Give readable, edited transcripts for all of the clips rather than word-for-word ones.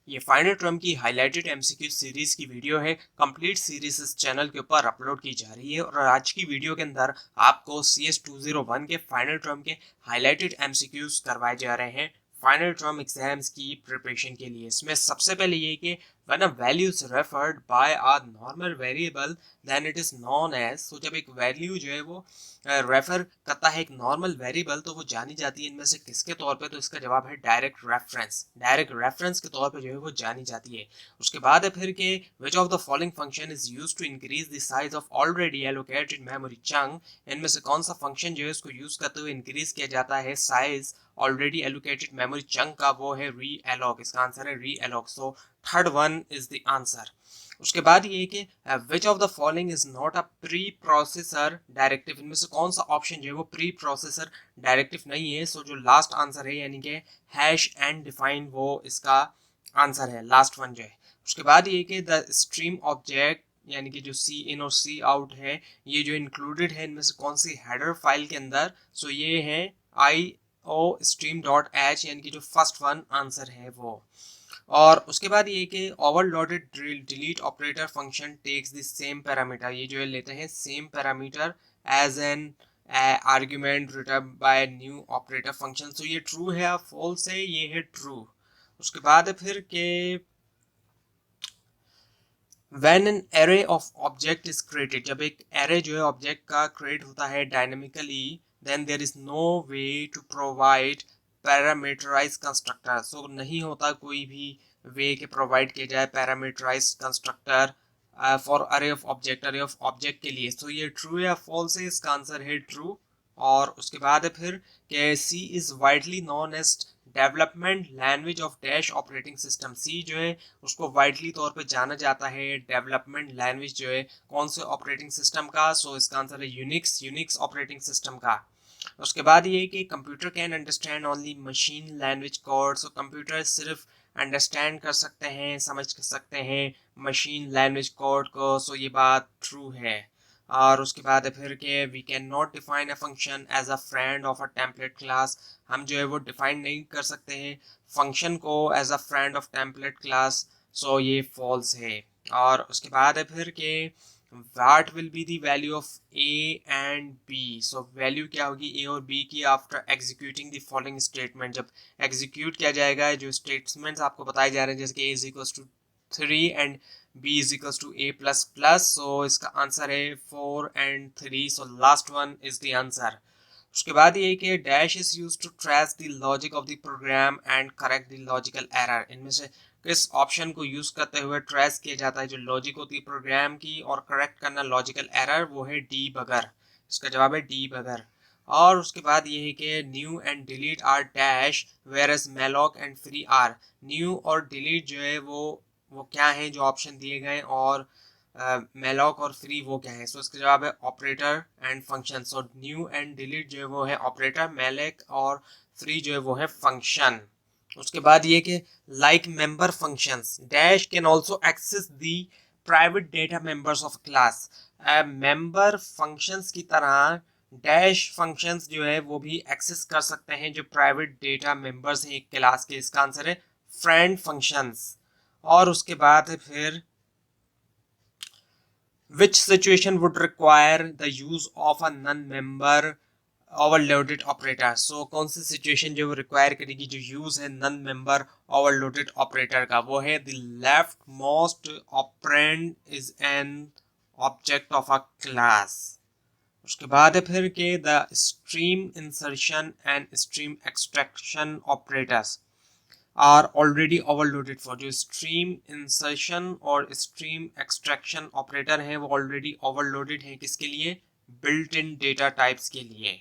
ये final term की highlighted MCQ series की वीडियो है। कंप्लीट सीरीज इस चैनल के ऊपर अपलोड की जा रही है और आज की वीडियो के अंदर आपको CS 201 के फाइनल टर्म के हाईलाइटेड एमसीक्यूज करवाए जा रहे हैं फाइनल टर्म एग्जाम्स की प्रिपरेशन के लिए। इसमें सबसे पहले ये कि when a value is referred by a normal variable then it is known as, तो जब एक वैल्यू जो है वो रेफर करता है एक नॉर्मल वेरिएबल तो वो जानी जाती है इनमें से किसके तौर पे, तो इसका जवाब है डायरेक्ट रेफरेंस। डायरेक्ट रेफरेंस के तौर पे जो है वो जानी जाती है। उसके बाद है फिर के which of the following function is used to increase the size of already allocated memory chunk, इनमें से कौन सा फंक्शन जो है इसको यूज करते हुए इंक्रीज किया जाता है size already allocated memory chunk का, वो है री एलॉक। इसका आंसर है री alloc. So third one is the answer. उसके बाद ये कि विच of the following is not a pre processor directive, इनमें से कौन सा ऑप्शन जो है वो प्री प्रोसेसर डायरेक्टिव नहीं है। सो जो लास्ट आंसर है यानी कि हैश एंड डिफाइन, वो इसका आंसर है, लास्ट वन जो है। उसके बाद ये कि द स्ट्रीम ऑब्जेक्ट यानी कि जो सी इन और सी आउट है ये जो इंक्लूडेड है इनमें से कौन सी हेडर फाइल के अंदर। सो ये है आई ओ स्ट्रीम डॉट एच, यानी कि जो फर्स्ट वन आंसर है वो। और उसके बाद ये कि overloaded delete operator function takes the same parameter, ये जो है लेते हैं same parameter as an argument return by new operator function. So ये ट्रू है या फॉल्स है, ये है ट्रू। उसके बाद फिर के when an array of object is created, जब एक array जो है ऑब्जेक्ट का क्रिएट होता है dynamically, then there is no way to provide parameterized constructor। so नहीं होता कोई भी वे के प्रोवाइड किया जाए पैरामीटराइज कंस्ट्रक्टर फॉर अरे ऑफ ऑब्जेक्ट, अरे ऑफ ऑब्जेक्ट के लिए। सो ये ट्रू या फॉल्स है, इसका आंसर है ट्रू। और उसके बाद है फिर कि C is widely known as development language of dash operating system. C जो है उसको वाइडली तौर पे जाना जाता है डेवलपमेंट लैंग्वेज जो है कौन से ऑपरेटिंग सिस्टम का। सो इसका आंसर है यूनिक्स, यूनिक्स ऑपरेटिंग सिस्टम का। उसके बाद ये कि computer can understand only machine language code. So computer सिर्फ अंडरस्टैंड कर सकते हैं, समझ सकते हैं मशीन लैंग्वेज कोड को। सो ये बात ट्रू है। और उसके बाद फिर के we can not define a function as a friend of a template class, हम जो है वो डिफाइन नहीं कर सकते हैं फंक्शन को as a friend of template class. So ये फॉल्स है। और उसके बाद है फिर के what will be the value of a and b। so value क्या होगी a और b की after executing the following statement, जब एग्जीक्यूट किया जाएगा जो स्टेटमेंट्स आपको बताए जा रहे हैं जैसे कि a is equals to 3 and b is equals to a plus plus। so इसका आंसर है 4 and 3। so last one is the answer। उसके बाद ये कि dash is use to trace the logic of the program and correct the logical error, इनमें से किस option को यूज करते हुए ट्रेस किया जाता है जो लॉजिक होती है प्रोग्राम की और करेक्ट करना लॉजिकल एरर, वो है डीबगर। इसका जवाब है डीबगर। और उसके बाद ये है कि new and delete are dash whereas malloc and free are. New और डिलीट जो है वो क्या है जो ऑप्शन दिए गए, और मेलॉक और फ्री वो क्या है। सो इसका जवाब है operator and function. So new and delete जो है वो है ऑपरेटर, मेलॉक और फ्री जो है वो है फंक्शन। उसके बाद ये कि like member functions dash can also access the private data members of class. Member functions की तरह डैश फंक्शंस जो है वो भी एक्सेस कर सकते हैं जो प्राइवेट डेटा मेंबर्स हैं एक क्लास के। इसका आंसर है फ्रेंड फंक्शंस। और उसके बाद फिर which situation would require the use of a non-member overloaded operator। so कौन सी सिचुएशन जो रिक्वायर करेगी जो यूज है नन मेंबर ओवरलोडेड ऑपरेटर का, वो है the left most operand is an object of a class. उसके बाद है फिर के the stream insertion and stream extraction operators are already overloaded for, जो स्ट्रीम इंसर्शन और स्ट्रीम एक्सट्रैक्शन ऑपरेटर हैं वो ऑलरेडी ओवरलोडेड हैं किसके लिए, बिल्ट इन डेटा टाइप्स के लिए।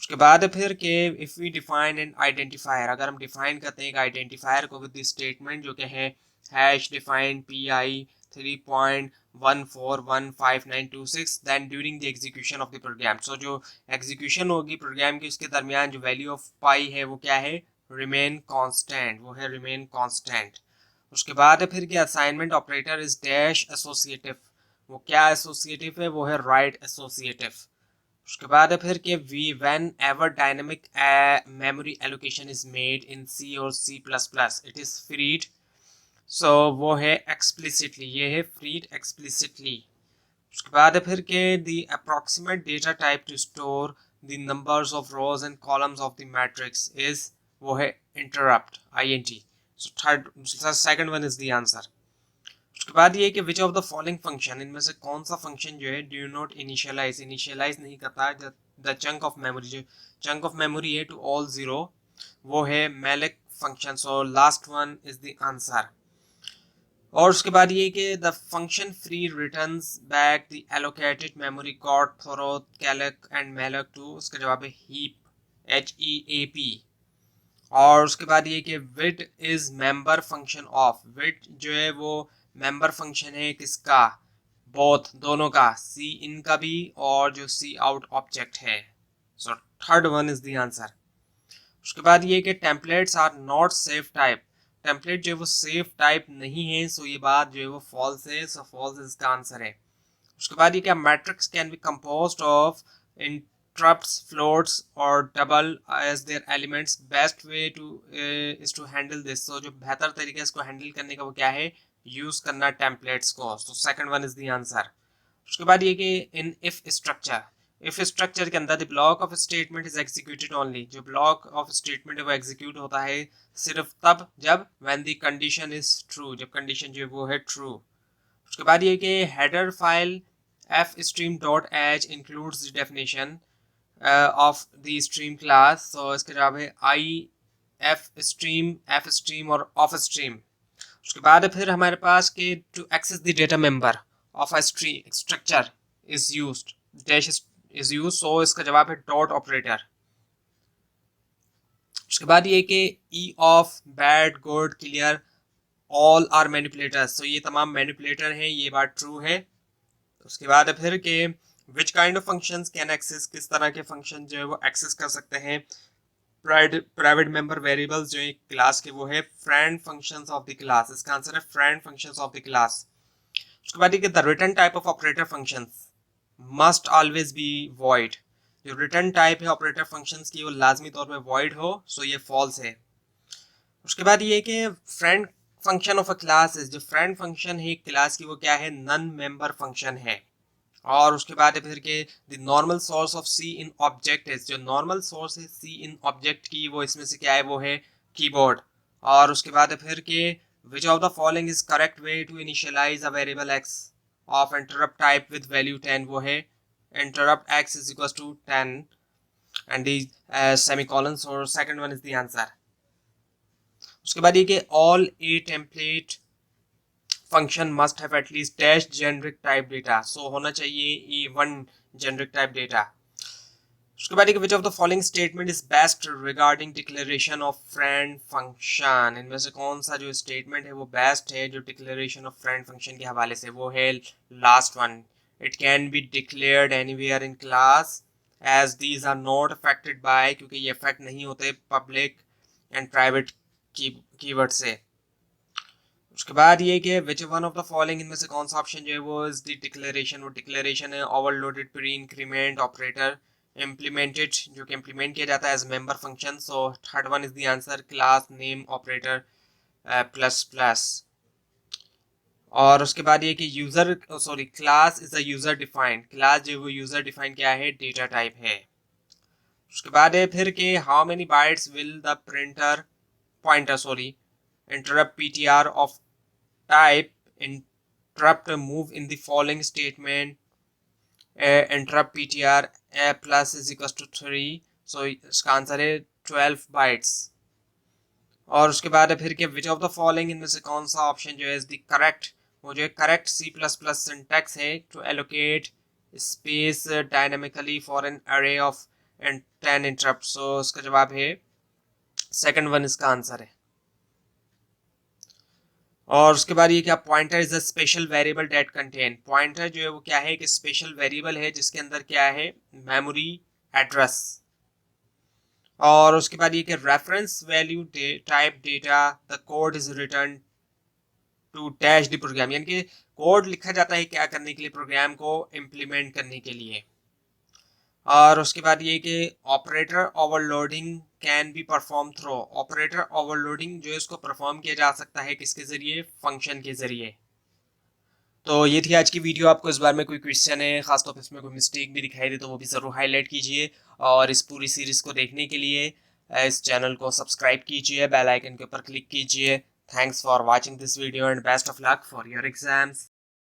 उसके बाद फिर के if we define an identifier, अगर हम डिफाइन करते हैं एक आइडेंटिफायर को विद स्टेटमेंट जो कि है hash define P I 3.141596 then during the execution of the program. So जो एग्जीक्यूशन होगी प्रोग्राम की उसके दरमियान जो वैल्यू ऑफ पाई है वो क्या है, रिमेन कांस्टेंट, वो है रिमेन कांस्टेंट। उसके बाद है फिर कि assignment operator is dash associative, वो क्या एसोसिएटिव है, वो है राइट एसोसिएटिव। उसके बाद है फिर कि we whenever dynamic memory allocation is made in C और C plus plus it is freed. So वो है एक्सप्लिसिटली, ये है फ्रीड एक्सप्लिसिटली। उसके बाद है फिर के the approximate data type two store the numbers of rose and columns of the matrix is, वो है interrupt INT। So third second one is the answer. उसके बाद ये कि विच ऑफ द फॉलोइंग फंक्शन, इनमें से कौन सा फंक्शन जो है डू नॉट इनिशियलाइज नहीं करता द चंक ऑफ मेमोरी, जो चंक ऑफ मेमोरी है टू ऑल जीरो, वो है malloc function. So last one is the answer. और उसके बाद ये कि the function free returns back the allocated memory cord thorough calloc and मेलक टू, उसका जवाब है हीप, HEAP। और उसके बाद ये कि विड इज मेंबर फंक्शन ऑफ, विड जो है वो मेंबर फंक्शन है किसका, बोथ दोनों का, सी इन का भी और जो सी आउट ऑब्जेक्ट है। So third one is the answer. उसके बाद ये कि templates are not safe type, template जो है वो सेफ टाइप नहीं है, सो ये बात जो है वो फॉल्स है, सो फॉल्स इसका आंसर है। उसके बाद ये क्या matrix can be composed of interrupts, floats or double as their elements, best way to is to handle this। so जो बेहतर तरीका है इसको हैंडल करने का वो क्या है, यूज करना टेम्पलेट्स को। तो second one is the answer. उसके बाद ये कि in if structure, if structure के अंदर the block of statement is executed only, जो ब्लॉक ऑफ स्टेटमेंट है वो एग्जीक्यूट होता है सिर्फ तब जब when the condition is true, जब कंडीशन जो है वो है ट्रू। उसके बाद ये कि header file fstream.h includes the definition of the stream class। so इसका जवाब है fstream और offstream। उसके बाद फिर हमारे पास कि to access the data member of a stream structure is used, dash is used, so इसका जवाब है dot operator। उसके बाद ये कि e of bad good clear all are manipulators, so ये तमाम मैनिपुलेटर हैं, ये बात ट्रू है। उसके बाद फिर के which kind of functions can access, किस तरह के फंक्शन जो है वो एक्सेस कर सकते हैं प्राइवेट मेंबर वेरिएबल्स जो एक क्लास के, वो है friend functions of the class, इसका आंसर है friend functions of the class. उसके बाद ये the return type of operator functions must always be void, जो रिटर्न टाइप है ऑपरेटर फंक्शंस की वो लाजमी तौर पे वॉइड हो, सो ये फॉल्स है। उसके बाद ये कि friend function of a class, जो फ्रेंड फंक्शन है क्लास की वो क्या है, नन मेंबर फंक्शन है। और उसके बाद फिर के the normal source of cin object है, जो नॉर्मल सोर्स है सी इन ऑब्जेक्ट की वो इसमें से क्या है, वो है कीबोर्ड। और उसके बाद फिर के which of the following is correct way to initialize a variable x of interrupt type with value 10, वो है interrupt x is equal to 10 and the semicolon, और second one is the answer. उसके बाद ये कि all a template function must have at least dash generic type data, so होना चाहिए E1 generic type data. उसके बाद which of the following statement is best regarding declaration of friend function, इनमें से कौन सा जो स्टेटमेंट है वो बेस्ट है जो डिक्लेरेशन ऑफ फ्रेंड फंक्शन के हवाले से, वो है last one, it can be declared anywhere in class as these are not affected by, क्योंकि ये अफेक्ट नहीं होते पब्लिक एंड प्राइवेट कीवर्ड से। उसके बाद ये कि which one of the following, इनमें से कौन सा ऑप्शन जो है वो इज द डिक्लेरेशन, वो डिक्लेरेशन है overloaded pre increment operator implemented, जो कि इम्प्लीमेंट किया जाता है as member function. So third one is the answer, class name operator plus plus. और उसके बाद ये कि user sorry class is a user defined, class जो वो यूजर डिफाइंड क्या है, डेटा टाइप है। उसके बाद है फिर के how many bytes will the printer pointer sorry interrupt PTR of type interrupt move in the following statement, interrupt PTR a plus is equals to 3, so इसका आंसर है 12 बाइट्स। और उसके बाद फिर के विच ऑफ द फॉलोइंग, इनमें से कौन सा ऑप्शन जो है इज द करेक्ट, वो जो है करेक्ट C++ सिंटैक्स है to allocate space dynamically for an array of 10 interrupt, so इसका जवाब है सेकंड वन इसका आंसर है। और उसके बाद ये क्या, pointer is a special variable that contain, pointer जो है वो क्या है, एक स्पेशल वेरिएबल है जिसके अंदर क्या है, मेमोरी एड्रेस। और उसके बाद ये कि reference value type data the code is return to dash the program, यानी कि कोड लिखा जाता है क्या करने के लिए, प्रोग्राम को इम्प्लीमेंट करने के लिए। और उसके बाद ये कि operator overloading can be perform through, operator overloading जो है उसको परफॉर्म किया जा सकता है किसके ज़रिए, फंक्शन के ज़रिए। तो ये थी आज की वीडियो। आपको इस बार में कोई क्वेश्चन है, खासतौर पर इसमें कोई मिस्टेक भी दिखाई दे तो वो भी ज़रूर हाईलाइट कीजिए। और इस पूरी सीरीज़ को देखने के लिए इस चैनल को सब्सक्राइब कीजिए, बेल आइकन के ऊपर क्लिक कीजिए। Thanks for watching this video and best of luck for your exams.